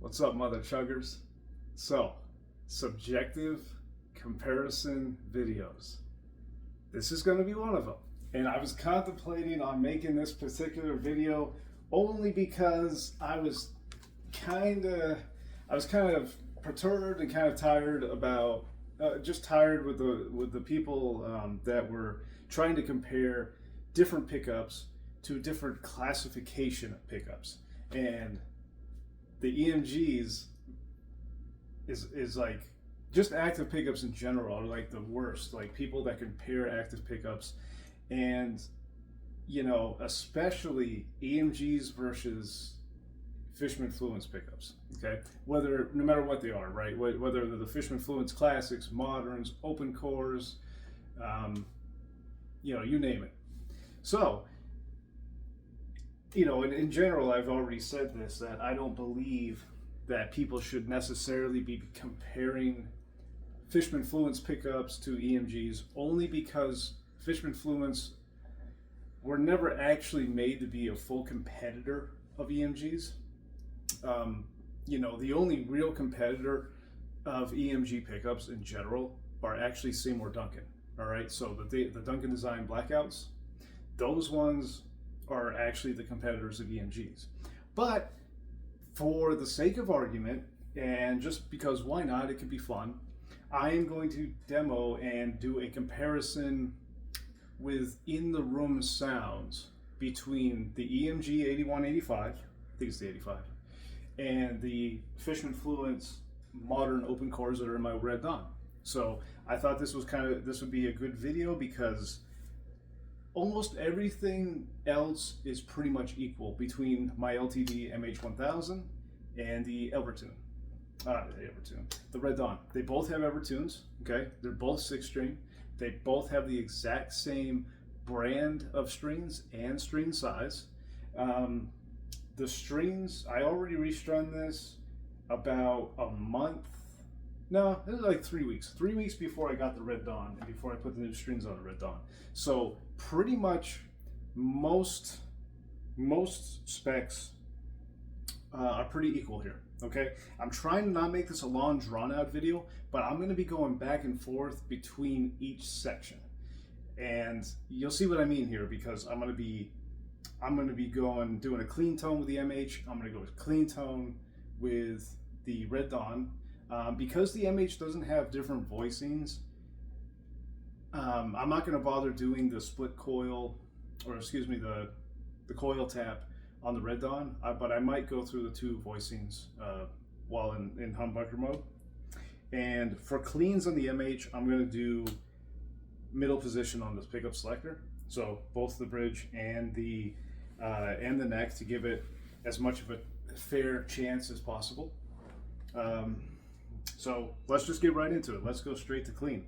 What's up, mother chuggers? So, subjective comparison videos. This is going to be one of them. And I was contemplating on making this particular video only because I was kind of perturbed and kind of tired about just tired with the people that were trying to compare different pickups to different classification of pickups. And the EMGs is like, just active pickups in general are like the worst. Like, people that compare active pickups, and especially EMGs versus Fishman Fluence pickups. Okay, no matter what they are, right? Whether they're the Fishman Fluence classics, moderns, open cores, you name it. So, in general, I've already said this, that I don't believe that people should necessarily be comparing Fishman Fluence pickups to EMGs, only because Fishman Fluence were never actually made to be a full competitor of EMGs. The only real competitor of EMG pickups in general are actually Seymour Duncan. All right, so the Duncan Design Blackouts, those ones are actually the competitors of EMGs. But for the sake of argument, and just because why not, it could be fun, I am going to demo and do a comparison with in-the-room sounds between the EMG 8185, I think it's the 85, and the Fishman Fluence modern open cores that are in my Red Dawn. So I thought this would be a good video because almost everything else is pretty much equal between my LTD MH1000 and the the Red Dawn. They both have Evertunes, okay? They're both 6-string. They both have the exact same brand of strings and string size. The strings, I already restrung this about a month. No, it was like 3 weeks. 3 weeks before I got the Red Dawn and before I put the new strings on the Red Dawn. So pretty much most specs are pretty equal here. Okay, I'm trying to not make this a long, drawn-out video, but I'm going to be going back and forth between each section, and you'll see what I mean here, because I'm going to be doing a clean tone with the MH. I'm going to go with clean tone with the Red Dawn, because the MH doesn't have different voicings. I'm not going to bother doing the split coil, or excuse me, the coil tap on the Red Dawn, but I might go through the two voicings while in humbucker mode. And for cleans on the MH, I'm going to do middle position on this pickup selector, so both the bridge and the neck, to give it as much of a fair chance as possible. So let's just get right into it. Let's go straight to clean.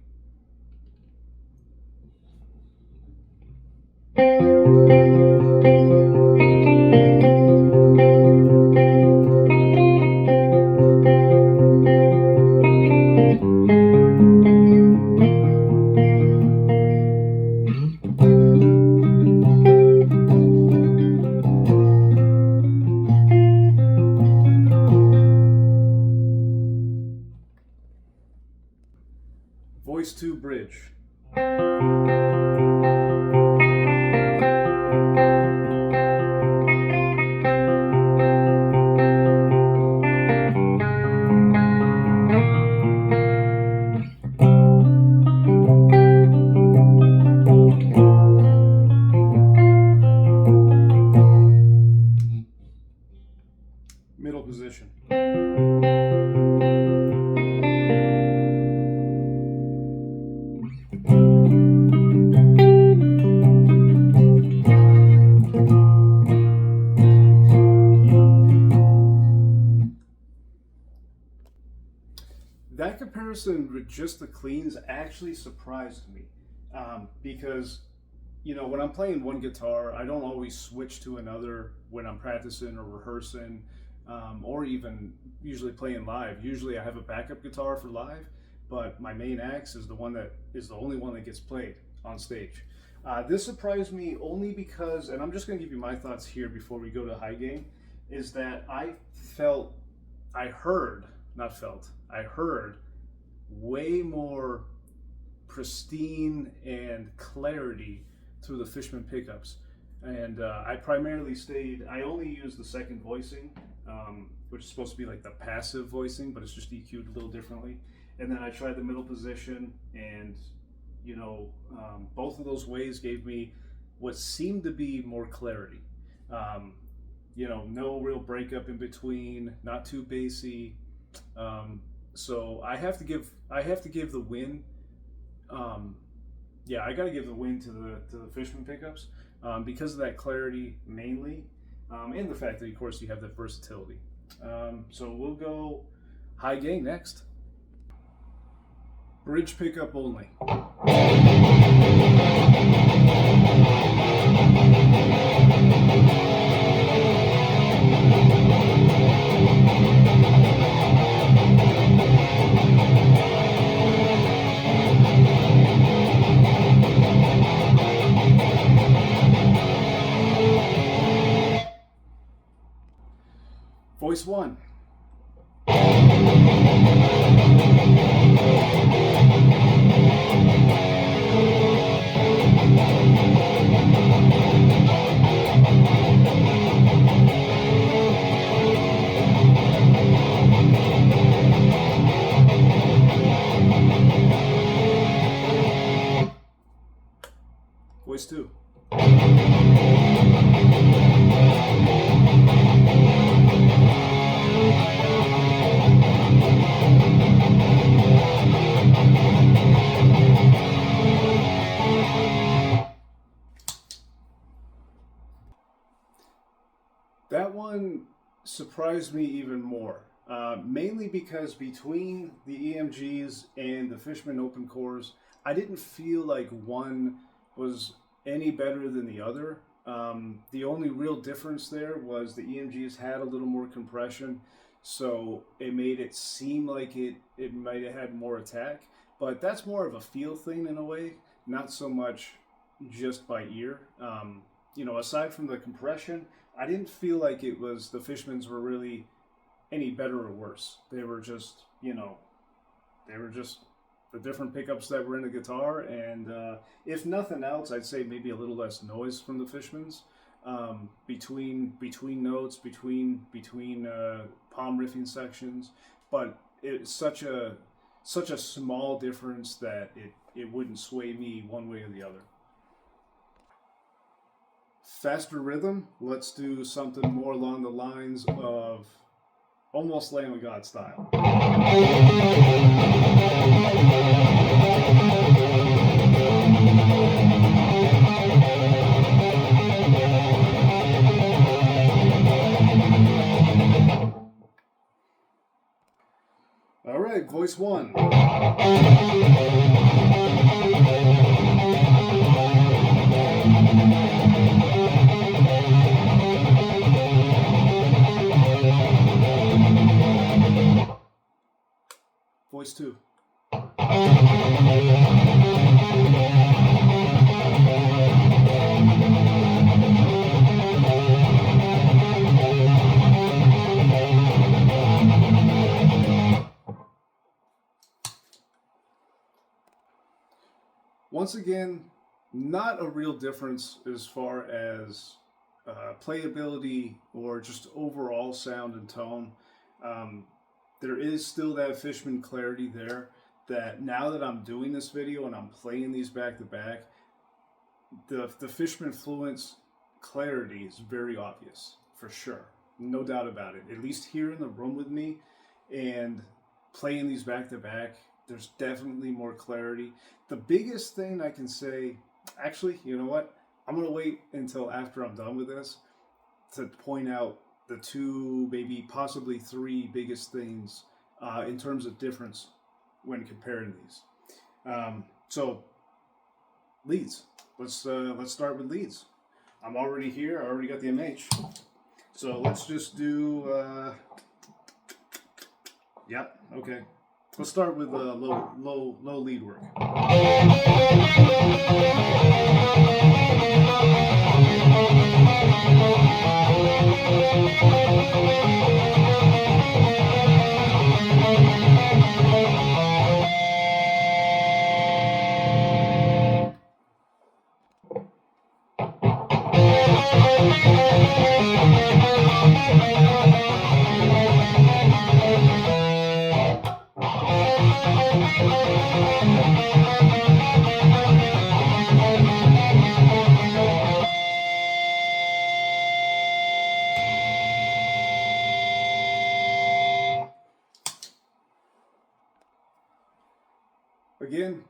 Voice 2 bridge. Middle position. That comparison with just the cleans actually surprised me, because when I'm playing one guitar, I don't always switch to another when I'm practicing or rehearsing, or even usually playing live. Usually I have a backup guitar for live, but my main axe is the only one that gets played on stage. This surprised me only because, and I'm just going to give you my thoughts here before we go to high gain, is that I I heard, not felt, I heard way more pristine and clarity through the Fishman pickups. And I only used the second voicing, which is supposed to be like the passive voicing, but it's just EQ'd a little differently. And then I tried the middle position, and both of those ways gave me what seemed to be more clarity. No real breakup in between, not too bassy. So I have to give the win. I got to give the win to the Fishman pickups because of that clarity mainly, and the fact that of course you have that versatility. So we'll go high gain next. Bridge pickup only. Voice 1. Voice 2. That one surprised me even more, mainly because between the EMGs and the Fishman open cores, I didn't feel like one was any better than the other. The only real difference there was the EMGs had a little more compression, so it made it seem like it might have had more attack, but that's more of a feel thing in a way, not so much just by ear. Aside from the compression, I didn't feel like the Fishmans were really any better or worse. They were just, the different pickups that were in the guitar, and if nothing else, I'd say maybe a little less noise from the Fishmans between notes, between palm riffing sections. But it's such a small difference that it wouldn't sway me one way or the other. Faster rhythm, let's do something more along the lines of almost Lamb of God style. All right, voice 1. Voice 2. Once again, not a real difference as far as playability or just overall sound and tone. There is still that Fishman clarity there that now that I'm doing this video and I'm playing these back to back, the Fishman Fluence clarity is very obvious, for sure. No doubt about it. At least here in the room with me and playing these back to back, there's definitely more clarity. The biggest thing I can say, actually, you know what? I'm going to wait until after I'm done with this to point out the two, maybe possibly three biggest things in terms of difference when comparing these. So leads. Let's start with leads. I'm already here. I already got the MH. So let's just do. Yeah. Okay. Let's start with low lead work. Again,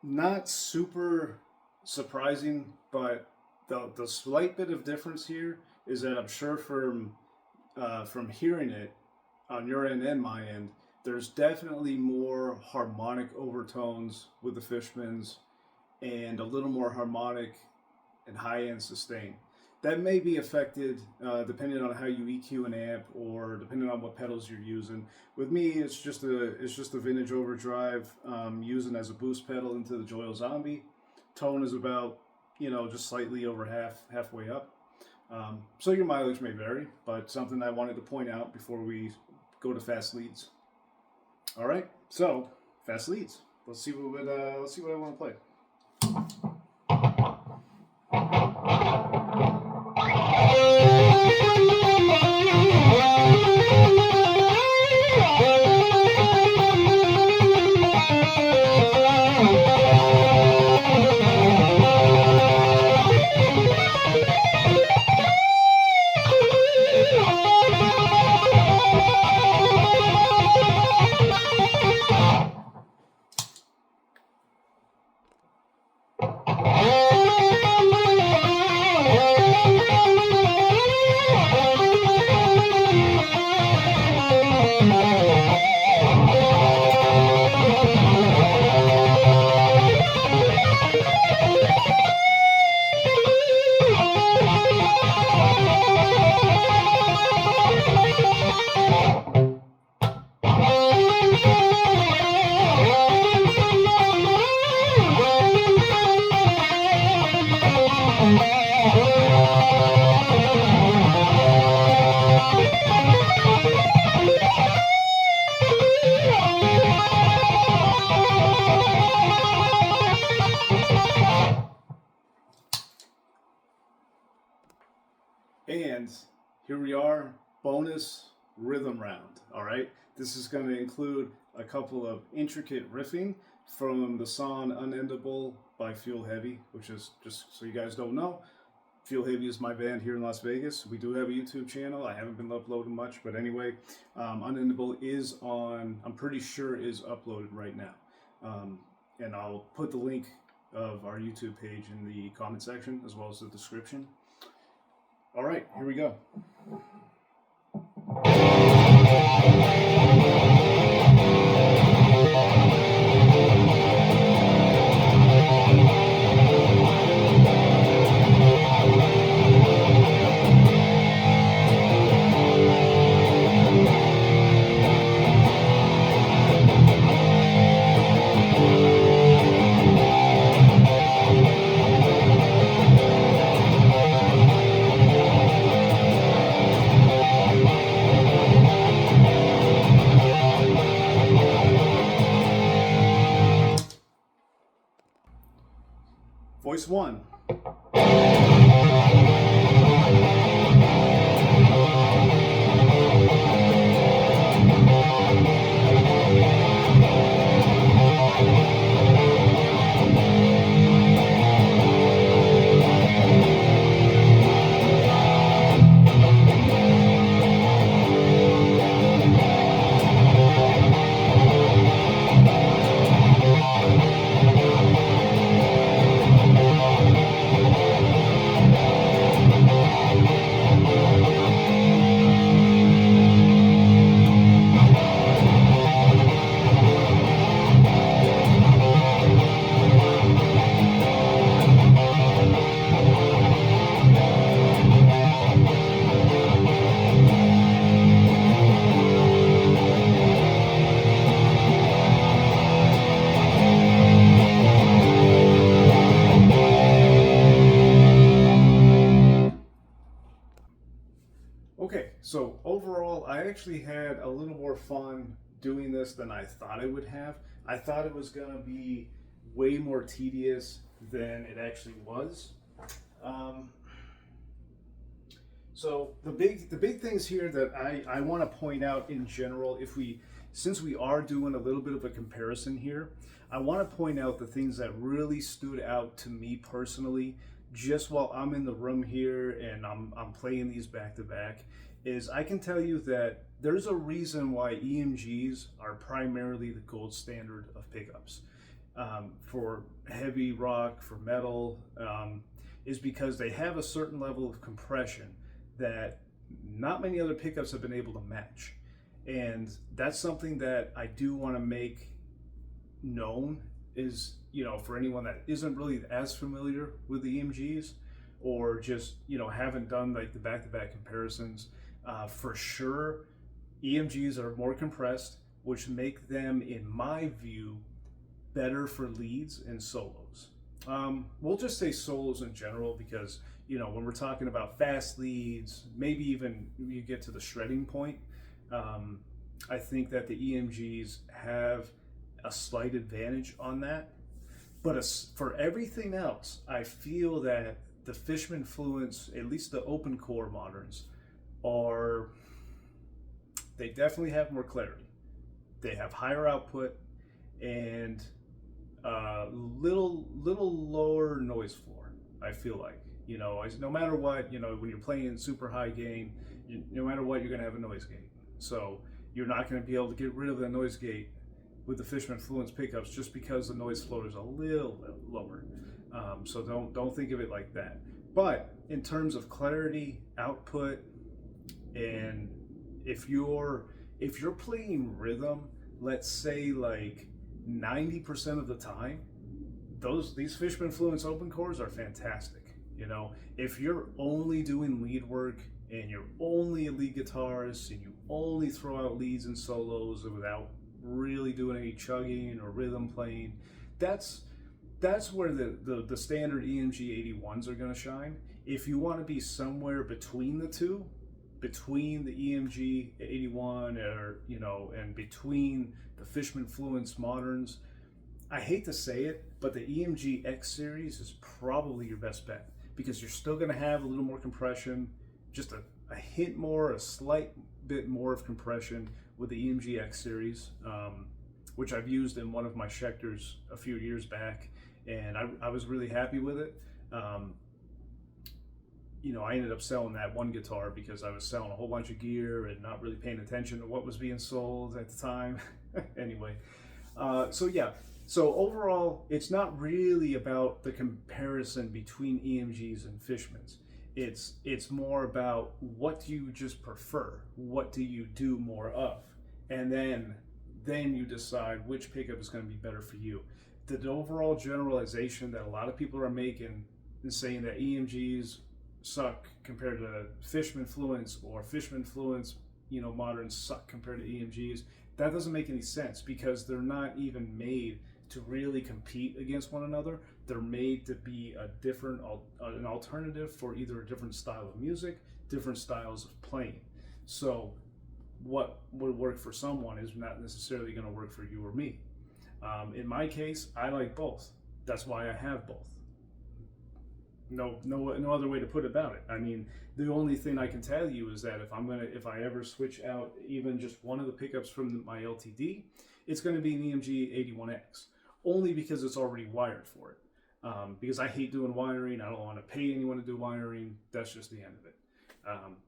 not super surprising, but the slight bit of difference here is that I'm sure from hearing it on your end and my end, there's definitely more harmonic overtones with the Fishmans and a little more harmonic and high-end sustain. That may be affected depending on how you EQ an amp or depending on what pedals you're using. With me, it's just a vintage overdrive using as a boost pedal into the Joyle Zombie. Tone is about, just slightly over halfway up. So your mileage may vary, but something I wanted to point out before we go to fast leads. All right, so fast leads. Let's see what I want to play. And here we are, bonus rhythm round, all right? This is going to include a couple of intricate riffing from the song Unendable by Fuel Heavy, which is, just so you guys don't know, Fuel Heavy is my band here in Las Vegas. We do have a YouTube channel. I haven't been uploading much, but anyway, Unendable is on, I'm pretty sure is uploaded right now. And I'll put the link of our YouTube page in the comment section as well as the description. All right, here we go. Voice 1. Okay, so overall, I actually had a little more fun doing this than I thought I would have. I thought it was going to be way more tedious than it actually was. So the big things here that I want to point out in general, since we are doing a little bit of a comparison here, I want to point out the things that really stood out to me personally, just while I'm in the room here and I'm playing these back to back, is I can tell you that there's a reason why EMGs are primarily the gold standard of pickups. for heavy rock, for metal, is because they have a certain level of compression that not many other pickups have been able to match. And that's something that I do want to make known is, for anyone that isn't really as familiar with the EMGs, or just, haven't done like the back-to-back comparisons. For sure, EMGs are more compressed, which make them, in my view, better for leads and solos. We'll just say solos in general because, when we're talking about fast leads, maybe even you get to the shredding point, I think that the EMGs have a slight advantage on that. But for everything else, I feel that the Fishman Fluence, at least the open core moderns, they definitely have more clarity. They have higher output and little lower noise floor, I feel like. No matter what, when you're playing super high gain, no matter what, you're going to have a noise gate. So you're not going to be able to get rid of the noise gate with the Fishman Fluence pickups just because the noise floor is a little lower. So don't think of it like that. But in terms of clarity, output, and if you're playing rhythm, let's say like 90% of the time, these Fishman Fluence open cores are fantastic. If you're only doing lead work and you're only a lead guitarist and you only throw out leads and solos without really doing any chugging or rhythm playing, that's where the standard EMG 81s are going to shine. If you want to be somewhere between the two, between the EMG 81 and between the Fishman Fluence moderns, I hate to say it, but the EMG X series is probably your best bet because you're still going to have a little more compression, just a hint more, a slight bit more of compression with the EMG X series, which I've used in one of my Schecters a few years back, and I was really happy with it. I ended up selling that one guitar because I was selling a whole bunch of gear and not really paying attention to what was being sold at the time. Anyway, so overall, it's not really about the comparison between EMGs and Fishmans. It's more about what do you just prefer, what do you do more of, and then you decide which pickup is going to be better for you. The overall generalization that a lot of people are making and saying that EMGs suck compared to Fishman Fluence, or Fishman Fluence, moderns suck compared to EMGs, that doesn't make any sense because they're not even made to really compete against one another. They're made to be an alternative for either a different style of music, different styles of playing. So what would work for someone is not necessarily going to work for you or me. In my case, I like both. That's why I have both. No other way to put about it. I mean, the only thing I can tell you is that if I ever switch out even just one of the pickups from my LTD, it's going to be an EMG 81X, only because it's already wired for it. Because I hate doing wiring. I don't want to pay anyone to do wiring. That's just the end of it.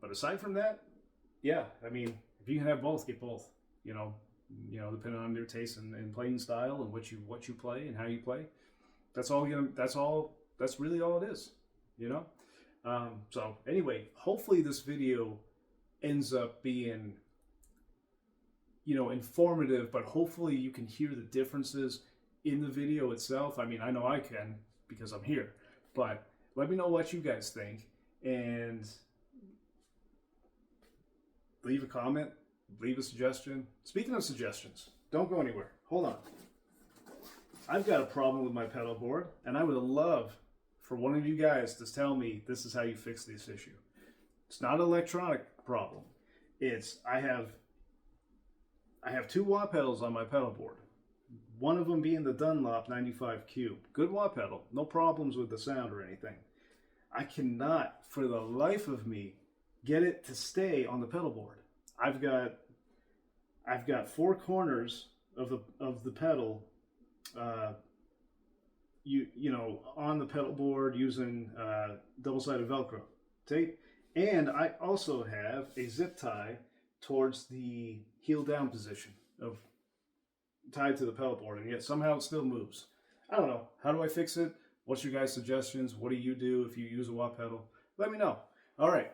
But aside from that, yeah, I mean, if you can have both, get both. Depending on your taste and playing style and what you play and how you play. That's really all it is. So anyway, hopefully this video ends up being informative, but hopefully you can hear the differences in the video itself. I mean, I know I can because I'm here, but let me know what you guys think and leave a comment, leave a suggestion. Speaking of suggestions, don't go anywhere. Hold on. I've got a problem with my pedal board, and I would love for one of you guys to tell me this is how you fix this issue. It's not an electronic problem. I have 2 wah pedals on my pedal board. One of them being the Dunlop 95 Cube. Good wah pedal, no problems with the sound or anything. I cannot, for the life of me, get it to stay on the pedal board. I've got 4 corners of the pedal, on the pedal board using double-sided Velcro tape, and I also have a zip tie towards the heel down position tied to the pedal board, and yet somehow it still moves. I don't know. How do I fix it? What's your guys' suggestions? What do you do if you use a wah pedal? Let me know. All right.